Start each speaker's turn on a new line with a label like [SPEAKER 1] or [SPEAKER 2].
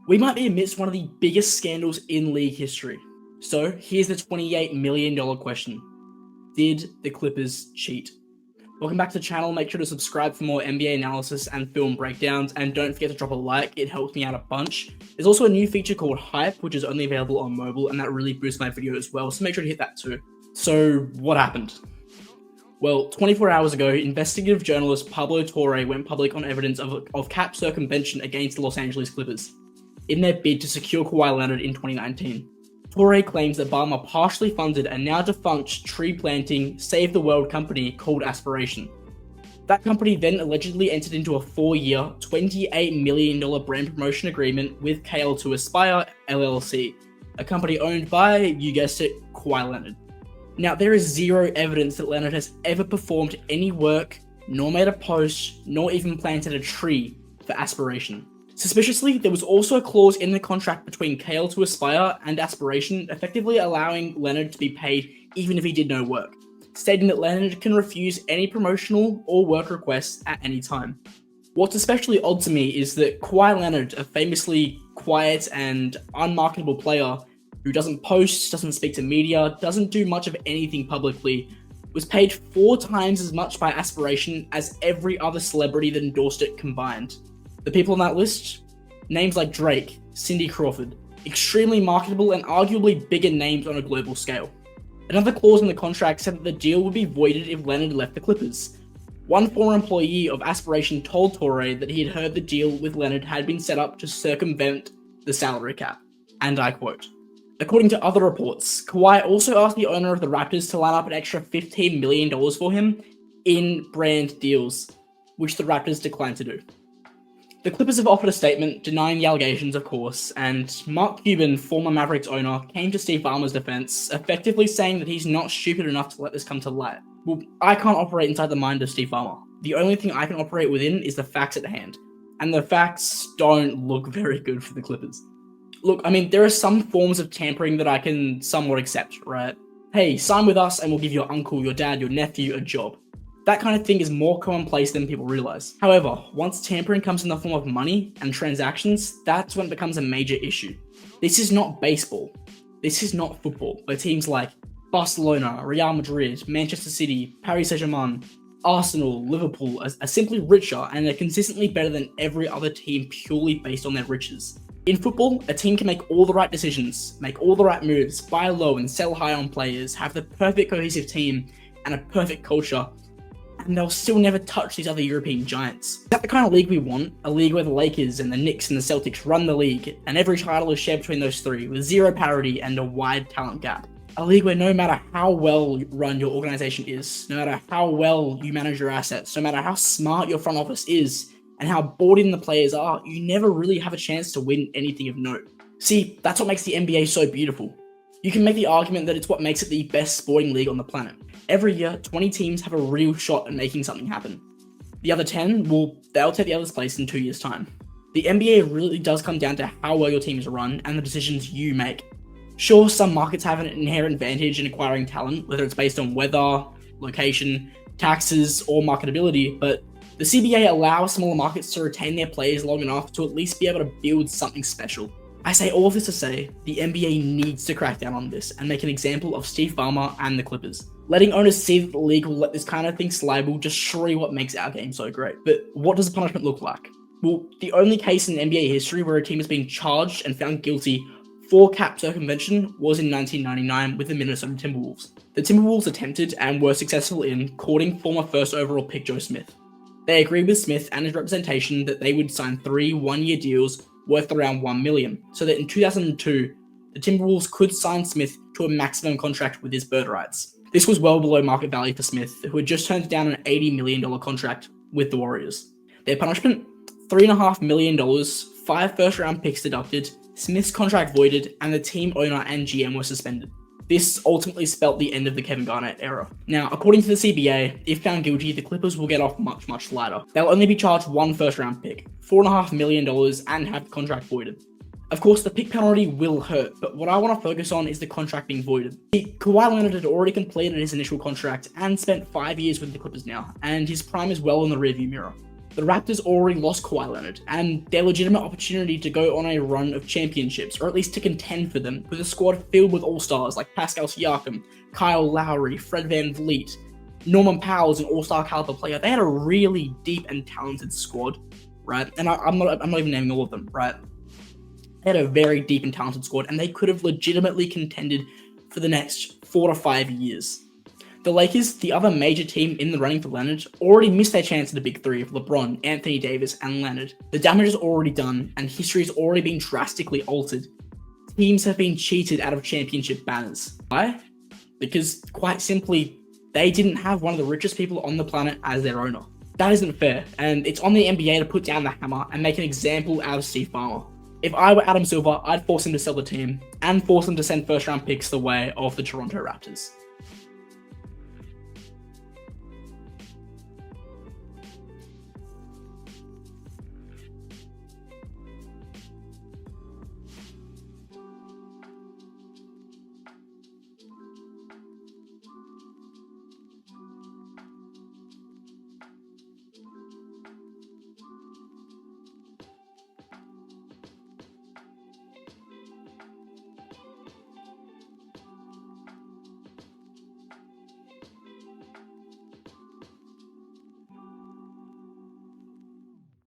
[SPEAKER 1] We might be amidst one of the biggest scandals in league history. So here's the $28 million question. Did the Clippers cheat? Welcome back to the channel. Make sure to subscribe for more NBA analysis and film breakdowns, and don't forget to drop a like. It helps me out a bunch. There's also a new feature called Hype, which is only available on mobile, and that really boosts my video as well, so make sure to hit that too. So what happened? Well, 24 hours ago, investigative journalist Pablo Torre went public on evidence of cap circumvention against the Los Angeles Clippers in their bid to secure Kawhi Leonard in 2019. Torre claims that Ballmer partially funded a now defunct tree planting Save the World company called Aspiration. That company then allegedly entered into a 4-year, $28 million brand promotion agreement with KL to Aspire LLC, a company owned by, you guessed it, Kawhi Leonard. Now, there is zero evidence that Leonard has ever performed any work, nor made a post, nor even planted a tree for Aspiration. Suspiciously, there was also a clause in the contract between KL to Aspire and Aspiration, effectively allowing Leonard to be paid even if he did no work, stating that Leonard can refuse any promotional or work requests at any time. What's especially odd to me is that Kawhi Leonard, a famously quiet and unmarketable player who doesn't post, doesn't speak to media, doesn't do much of anything publicly, was paid 4 times as much by Aspiration as every other celebrity that endorsed it combined. The people on that list? Names like Drake, Cindy Crawford, extremely marketable and arguably bigger names on a global scale. Another clause in the contract said that the deal would be voided if Leonard left the Clippers. One former employee of Aspiration told Torre that he had heard the deal with Leonard had been set up to circumvent the salary cap, and I quote, "According to other reports, Kawhi also asked the owner of the Raptors to line up an extra $15 million for him in brand deals, which the Raptors declined to do." The Clippers have offered a statement denying the allegations, of course, and Mark Cuban, former Mavericks owner, came to Steve Ballmer's defense, effectively saying that he's not stupid enough to let this come to light. Well, I can't operate inside the mind of Steve Ballmer. The only thing I can operate within is the facts at hand, and the facts don't look very good for the Clippers. Look, I mean, there are some forms of tampering that I can somewhat accept, right? Hey, sign with us and we'll give your uncle, your dad, your nephew a job. That kind of thing is more commonplace than people realize. However, once tampering comes in the form of money and transactions, that's when it becomes a major issue. This is not baseball. This is not football, where teams like Barcelona, Real Madrid, Manchester City, Paris Saint-Germain, Arsenal, Liverpool are simply richer and are consistently better than every other team purely based on their riches. In football, a team can make all the right decisions, make all the right moves, buy low and sell high on players, have the perfect cohesive team and a perfect culture, and they'll still never touch these other European giants. Is that the kind of league we want? A league where the Lakers and the Knicks and the Celtics run the league, and every title is shared between those three, with zero parity and a wide talent gap. A league where no matter how well run your organization is, no matter how well you manage your assets, no matter how smart your front office is, and how bought in the players are, you never really have a chance to win anything of note. See, that's what makes the NBA so beautiful. You can make the argument that it's what makes it the best sporting league on the planet. Every year, 20 teams have a real shot at making something happen. The other 10, well, they'll take the other's place in 2 years' time. The NBA really does come down to how well your team is run and the decisions you make. Sure, some markets have an inherent advantage in acquiring talent, whether it's based on weather, location, taxes, or marketability, but the CBA allows smaller markets to retain their players long enough to at least be able to build something special. I say all of this to say, the NBA needs to crack down on this and make an example of Steve Ballmer and the Clippers. Letting owners see that the league will let this kind of thing slide will just surely what makes our game so great. But what does the punishment look like? Well, the only case in NBA history where a team has been charged and found guilty for cap circumvention was in 1999 with the Minnesota Timberwolves. The Timberwolves attempted and were successful in courting former first overall pick Joe Smith. They agreed with Smith and his representation that they would sign 3 one-year deals worth around $1 million, so that in 2002, the Timberwolves could sign Smith to a maximum contract with his bird rights. This was well below market value for Smith, who had just turned down an $80 million contract with the Warriors. Their punishment? $3.5 million, 5 first-round picks deducted, Smith's contract voided, and the team owner and GM were suspended. This ultimately spelt the end of the Kevin Garnett era. Now, according to the CBA, if found guilty, the Clippers will get off much, much lighter. They'll only be charged 1 first-round pick, $4.5 million, and have the contract voided. Of course, the pick penalty will hurt, but what I want to focus on is the contract being voided. Kawhi Leonard had already completed his initial contract and spent 5 years with the Clippers now, and his prime is well in the rearview mirror. The Raptors already lost Kawhi Leonard, and their legitimate opportunity to go on a run of championships, or at least to contend for them, with a squad filled with all-stars like Pascal Siakam, Kyle Lowry, Fred VanVleet, Norman Powell is an all-star caliber player. They had a really deep and talented squad, right? And I'm not even naming all of them, right? They had a very deep and talented squad, and they could have legitimately contended for the next 4 to 5 years. The Lakers, the other major team in the running for Leonard, already missed their chance at the big three of LeBron, Anthony Davis, and Leonard. The damage is already done, and history has already been drastically altered. Teams have been cheated out of championship banners. Why? Because, quite simply, they didn't have one of the richest people on the planet as their owner. That isn't fair, and it's on the NBA to put down the hammer and make an example out of Steve Ballmer. If I were Adam Silver, I'd force him to sell the team, and force him to send first-round picks the way of the Toronto Raptors.